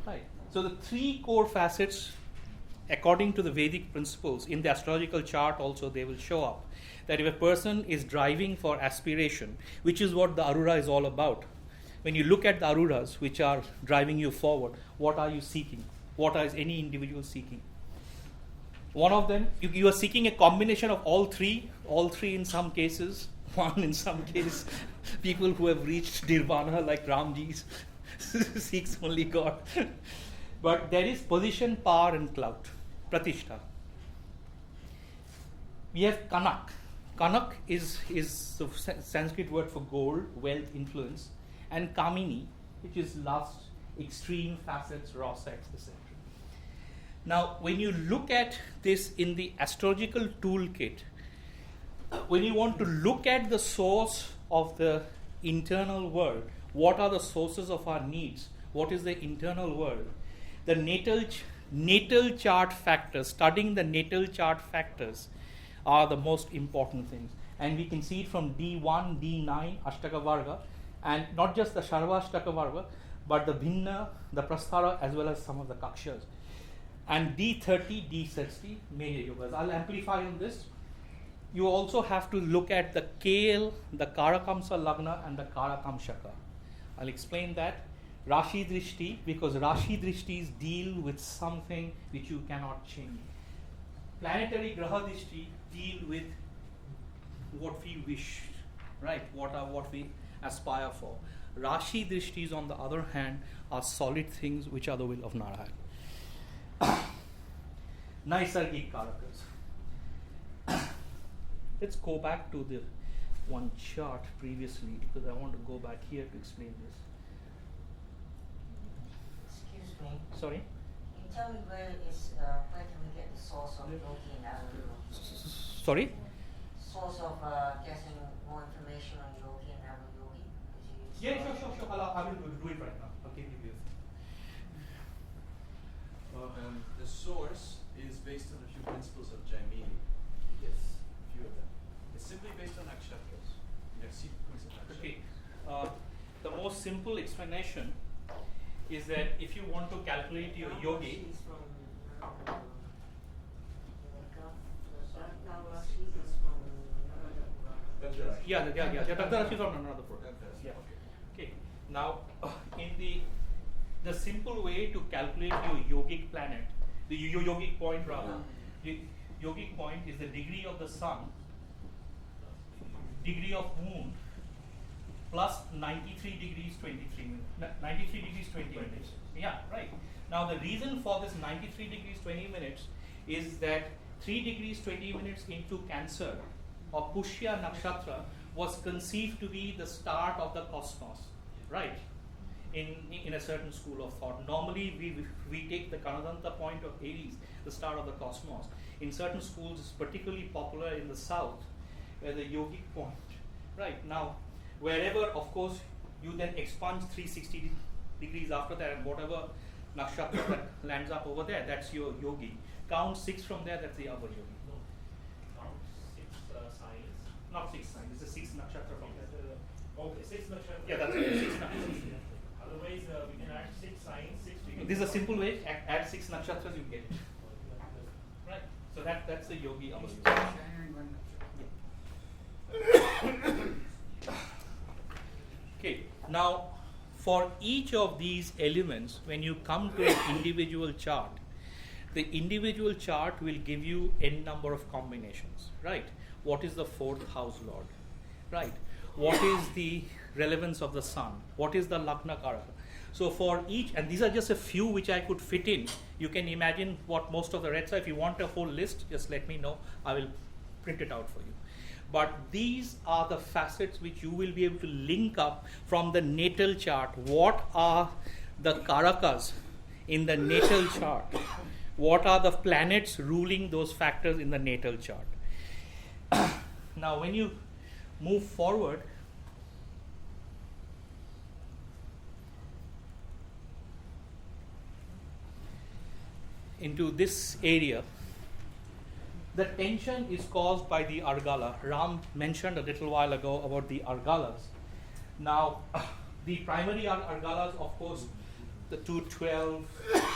Right. So the 3 core facets, according to the Vedic principles, in the astrological chart also they will show up. That if a person is driving for aspiration, which is what the Arura is all about, when you look at the Arudhas, which are driving you forward, what are you seeking? What is any individual seeking? One of them, you are seeking a combination of all three in some cases, one in some case, people who have reached nirvana like Ramji's seeks only God. But there is position, power and clout, pratishtha. We have kanak. Kanak is the Sanskrit word for gold, wealth, influence, and kamini, which is lust, extreme facets, raw sex, etc. Now, when you look at this in the astrological toolkit, when you want to look at the source of the internal world, what are the sources of our needs? What is the internal world? The natal chart factors, studying the natal chart factors are the most important things. And we can see it from D1, D9, Ashtaka Varga, and not just the Sharva Ashtaka Varga, but the Bhinna, the Prasthara, as well as some of the Kakshas. And D30, D60, major yogas. I'll amplify on this. You also have to look at the Kale, the Karakamsa Lagna, and the Karakamshaka. I'll explain that. Rashi Drishti, because Rashi Drishtis deal with something which you cannot change. Planetary Graha Drishti deal with what we wish, right? What we aspire for. Rashi Drishtis, on the other hand, are solid things which are the will of Narayan. Naisargik Karakas. Let's go back to the one chart previously, because I want to go back here to explain this. Excuse me. Sorry? Can you tell me where can we get the source of Yogi and Avayogi? Sorry? Source of getting more information on Yogi and Avayogi? Yeah, sure. I will do it right now. I'll give you this. The source is based on a few principles of Jaimini. Yes. A few of them. It's simply based on nakshatras. You have sequence of nakshatras. Okay. The most simple explanation is that if you want to calculate your yogi, She's from Rashi is from yeah, Dr. Rashi is on another program. Yeah. Okay. Now, in the simple way to calculate your yogic planet, the yogic point rather, the yogic point is the degree of the sun, degree of moon, plus 93 degrees 23 minutes. 93 degrees 20 minutes. Yeah, right. Now the reason for this 93 degrees 20 minutes is that 3 degrees 20 minutes into Cancer or Pushya Nakshatra was conceived to be the start of the cosmos, right? In a certain school of thought. Normally we take the Kanadanta point of Aries, the start of the cosmos. In certain schools it's particularly popular in the south, where the yogic point, right? Now, wherever, of course, you then expunge 360 degrees after that, and whatever nakshatra that lands up over there, that's your yogi. Count 6 from there, that's the other yogi. No. Count 6 signs. Not 6 signs, it's a 6 nakshatra from there. Okay, 6 nakshatra. Yeah, that's right, 6 nakshatra. Otherwise, we can add 6 signs, 6 degrees. This is a simple way, add 6 nakshatras, you get it. Right, so that's the yogi our yogi. Okay, now for each of these elements, when you come to an individual chart, the individual chart will give you n number of combinations, right? What is the 4th house lord, right? What is the relevance of the sun? What is the Lagna Karaka? So for each, and these are just a few which I could fit in, you can imagine what most of the reds are. If you want a whole list, just let me know, I will print it out for you. But these are the facets which you will be able to link up from the natal chart. What are the Karakas in the natal chart? What are the planets ruling those factors in the natal chart? Now, when you move forward, into this area, the tension is caused by the Argala. Ram mentioned a little while ago about the Argalas. Now, the primary Argalas, of course, the 2, 12,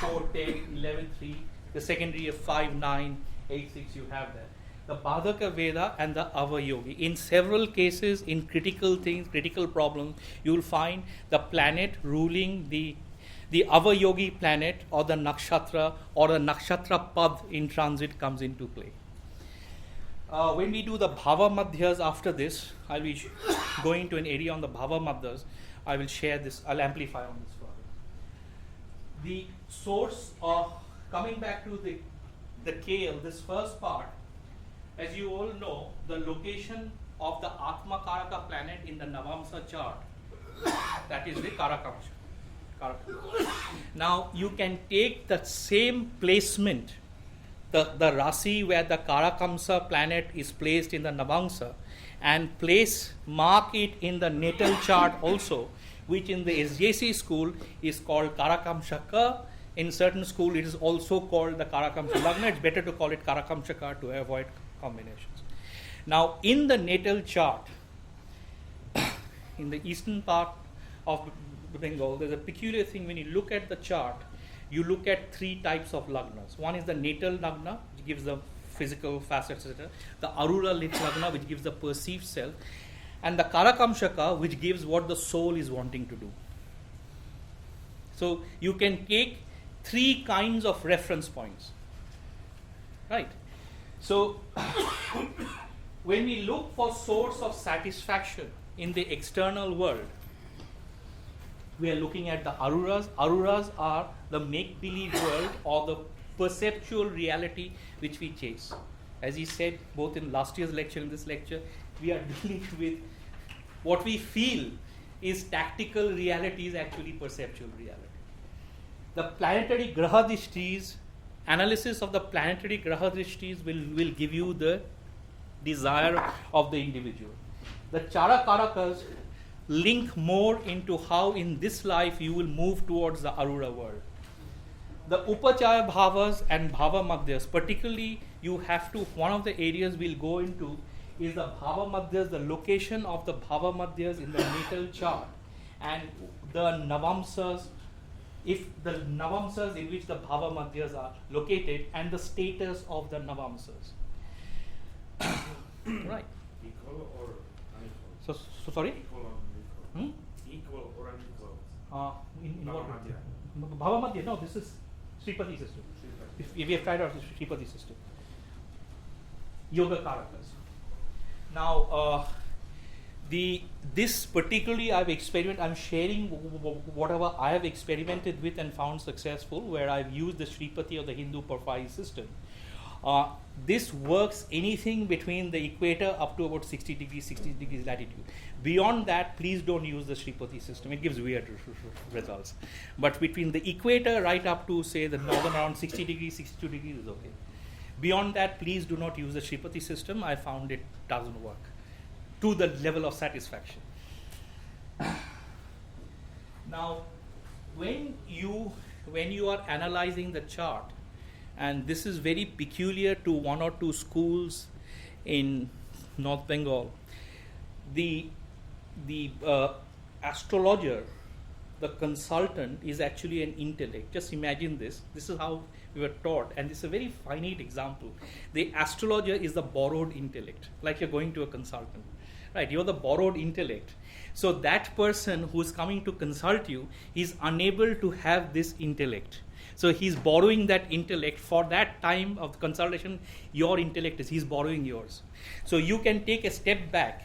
4, 10, 11, 3, the secondary of 5, 9, 8, 6, you have that. the Badhaka Veda and the Avayogi. In several cases, in critical things, critical problems, you will find the planet ruling the Avayogi planet or the Nakshatra or the Nakshatra Pad in transit comes into play. When we do the Bhava Madhyas after this, I'll be going to an area on the Bhava Madhyas. I will share this, I'll amplify on this further. The source of, coming back to the KL, this first part, as you all know, the location of the Atma Karaka planet in the Navamsa chart, that is the Karakamsha. Now you can take the same placement, the Rasi where the Karakamsa planet is placed in the Navamsa, and mark it in the natal chart also, which in the SJC school is called Karakamshaka. In certain school it is also called the Karakamsa Lagna. It's better to call it Karakamshaka to avoid combinations. Now in the natal chart, in the eastern part of Bengal, there's a peculiar thing. When you look at the chart, you look at three types of lagnas. One is the natal lagna, which gives the physical facets, etc. The Arura lit lagna, which gives the perceived self, and the Karakamshaka, which gives what the soul is wanting to do. So you can take three kinds of reference points, right? So when we look for source of satisfaction in the external world, we are looking at the Aruras. Aruras are the make-believe world or the perceptual reality which we chase. As he said, both in last year's lecture and this lecture, we are dealing with what we feel is tactical reality is actually perceptual reality. The planetary Grahadrishtis, analysis of the planetary Grahadrishtis will give you the desire of the individual. The Charakarakas link more into how in this life you will move towards the Arura world. The Upachaya Bhavas and Bhava Madhyas, particularly you have to, one of the areas we'll go into is the Bhava Madhyas, the location of the Bhava Madhyas in the natal chart, and the Navamsas, if the Navamsas in which the Bhava Madhyas are located, and the status of the Navamsas. Right. Equal or unequal? So sorry? Equal or unequal? Equal or unequal? In what? Bhava Madhya. Bhava Madhya, no, this is Sripati system. If we have tried out the Sripati system. Yoga Karakas. Now, this particularly I'm sharing whatever I have experimented with and found successful, where I've used the Sripati or the Hindu Porphyry system. This works anything between the equator up to about 60 degrees latitude. Beyond that, please don't use the Sripati system. It gives weird results. But between the equator right up to, say, the northern around 60 degrees, 62 degrees is okay. Beyond that, please do not use the Sripati system. I found it doesn't work to the level of satisfaction. Now, when you are analyzing the chart, and this is very peculiar to one or two schools in North Bengal, the astrologer, the consultant, is actually an intellect. Just imagine this. This is how we were taught, and this is a very finite example. The astrologer is the borrowed intellect, like you're going to a consultant, right? You're the borrowed intellect. So that person who is coming to consult you is unable to have this intellect. So he's borrowing that intellect for that time of the consultation. Your intellect he's borrowing yours. So you can take a step back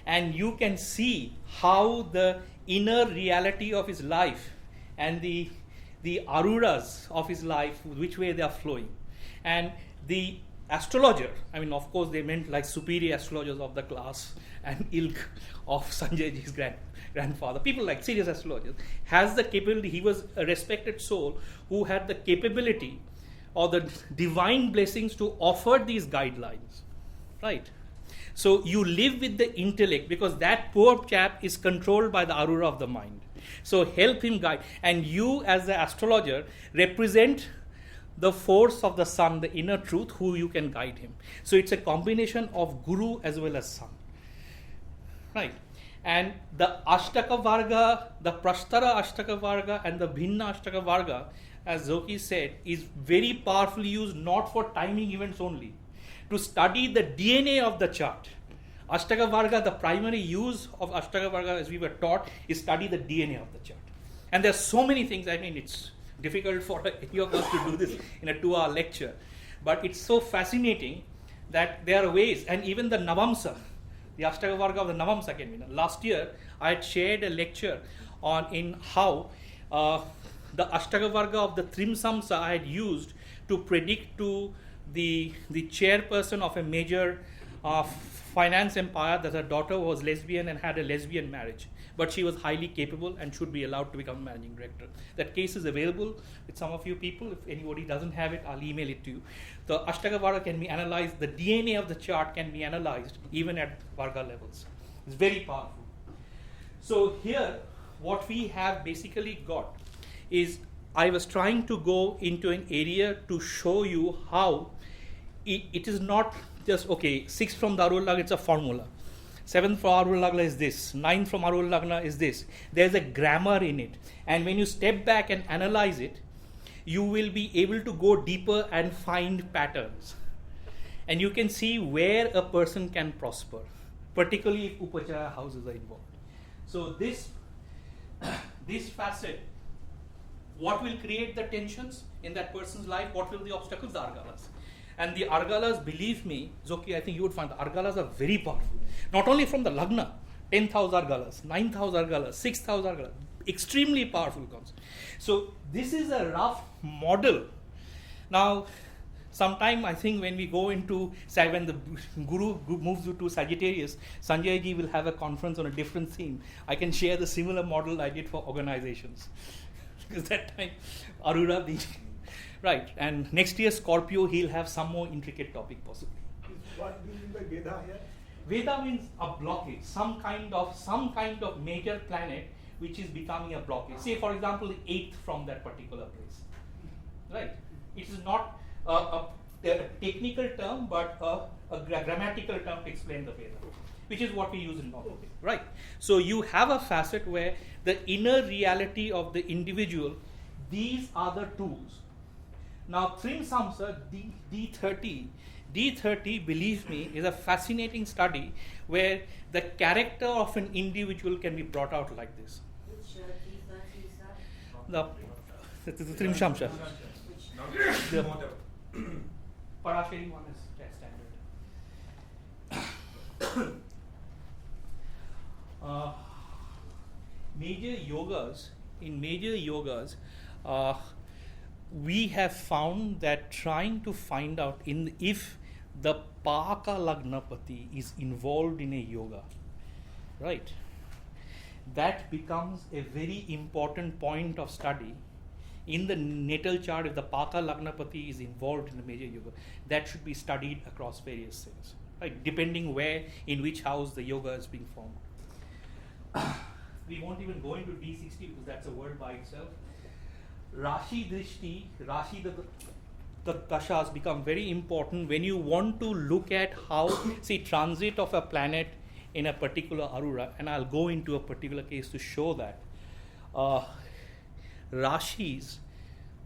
and you can see how the inner reality of his life and the aruras of his life, which way they are flowing. And the astrologer, I mean, of course, they meant like superior astrologers of the class and ilk of Sanjayji's grandfather, people like serious astrologers, has the capability. He was a respected soul who had the capability or the divine blessings to offer these guidelines, right? So you live with the intellect, because that poor chap is controlled by the arura of the mind. So help him guide, and you as the astrologer represent the force of the sun, the inner truth, who you can guide him. So it's a combination of guru as well as sun, right? And the Ashtaka Varga, the Prashtara Ashtaka Varga and the Bhinna Ashtaka Varga, as Zoki said, is very powerfully used not for timing events only, to study the DNA of the chart. Ashtaka Varga, the primary use of Ashtaka Varga, as we were taught, is study the DNA of the chart. And there are so many things. I mean, it's difficult for any of us to do this in a 2-hour lecture. But it's so fascinating that there are ways, and even the Navamsa, the Ashtaka Varga of the Navamsa can be done. Last year, I had shared a lecture in how the Ashtaka Varga of the Trimsamsa I had used to predict to the chairperson of a major finance empire that her daughter was lesbian and had a lesbian marriage. But she was highly capable and should be allowed to become managing director. That case is available with some of you people. If anybody doesn't have it, I'll email it to you. The Ashtaka Varga can be analyzed, the DNA of the chart can be analyzed even at Varga levels. It's very powerful. So here, what we have basically got is, I was trying to go into an area to show you how it is not just, okay, 6 from the Arul Lagna, it's a formula. 7 from Arul Lagna is this. 9 from Arul Lagna is this. There's a grammar in it. And when you step back and analyze it, you will be able to go deeper and find patterns. And you can see where a person can prosper, particularly if Upachaya houses are involved. So this facet, what will create the tensions in that person's life? What will the obstacles? The Argalas. And the Argalas, believe me, Zoki, I think you would find the Argalas are very powerful. Not only from the Lagna, 10,000 Argalas, 9,000 Argalas, 6,000 Argalas, extremely powerful concept. So this is a rough model. Now, sometime I think when we go into, say, when the Guru moves you to Sagittarius, Sanjay ji will have a conference on a different theme. I can share the similar model I did for organizations. Because that time, Arudha being right, and next year Scorpio, he'll have some more intricate topic possibly. What do you mean by Veda here? Veda means a blockage, some kind of major planet which is becoming a blockage. Say, for example, the 8th from that particular place. Right? It is not a technical term, but a grammatical term to explain the Veda, which is what we use in normal. Right? So you have a facet where the inner reality of the individual, these are the tools. Now, Trim Samsa D30, believe me, is a fascinating study where the character of an individual can be brought out like this. Which D30 is that? The Trim Samsa. Which? The Parashari one is standard. In major yogas, we have found that trying to find out if the Paka Lagnapati is involved in a yoga, right, that becomes a very important point of study in the natal chart. If the Paka Lagnapati is involved in a major yoga, that should be studied across various things, right, depending where, in which house the yoga is being formed. We won't even go into D60 because that's a word by itself. Rashi Drishti, the dashas become very important when you want to look at how, say, transit of a planet in a particular Arura, and I'll go into a particular case to show that. Rashi,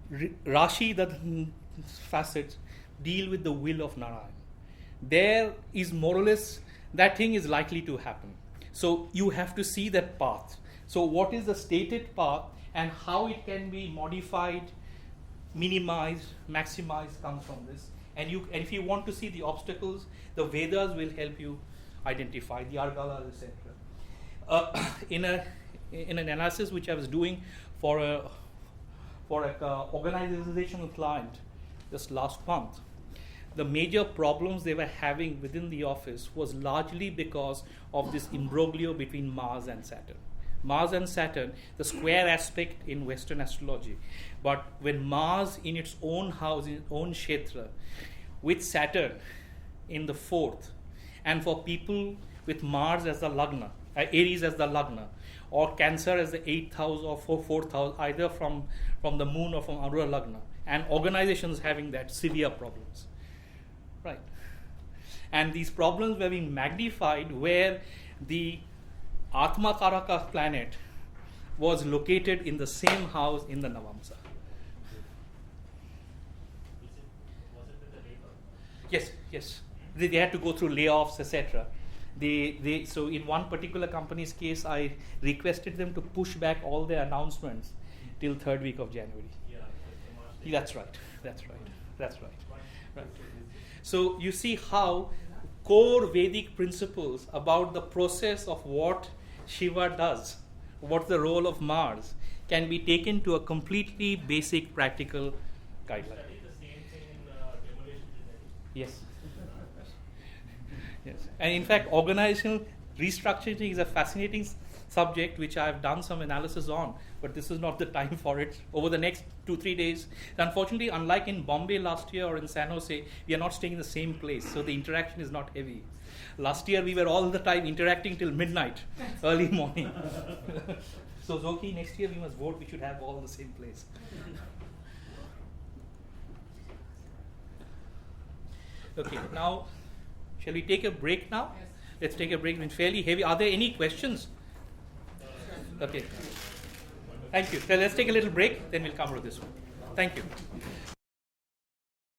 the facets, deal with the will of Narayan. There is more or less, that thing is likely to happen. So you have to see that path. So what is the stated path and how it can be modified, minimized, maximized comes from this. And if you want to see the obstacles, the Vedas will help you identify the Argalas, etc. In an analysis which I was doing for a organizational client just last month, the major problems they were having within the office was largely because of this imbroglio between Mars and Saturn. Mars and Saturn, the square aspect in Western astrology. But when Mars in its own house, in its own kshetra, with Saturn in the 4th, and for people with Mars as the Lagna, Aries as the Lagna, or Cancer as the 8th house or 4th house, either from the moon or from Arura Lagna, and organizations having that severe problems. Right. And these problems were being magnified where the Atma Karaka planet was located in the same house in the Navamsa. Was it with the vapor? Yes. they had to go through layoffs, etc. So in one particular company's case, I requested them to push back all their announcements till third week of January. That's right. Right. So you see how core Vedic principles about the process of what Shiva does, what's the role of Mars, can be taken to a completely basic practical guideline. Study the same thing in demolition engineering. Yes. Yes. And in fact, organizational restructuring is a fascinating subject which I have done some analysis on, but this is not the time for it. Over the next 2-3 days, unfortunately, unlike in Bombay last year or in San Jose, we are not staying in the same place, so the interaction is not heavy. Last year, we were all the time interacting till midnight, early morning. So Zoki, next year we must vote, we should have all in the same place. Okay, now, shall we take a break now? Yes. Let's take a break. It's fairly heavy. Are there any questions? Okay. Thank you. So let's take a little break, then we'll come to this one. Thank you.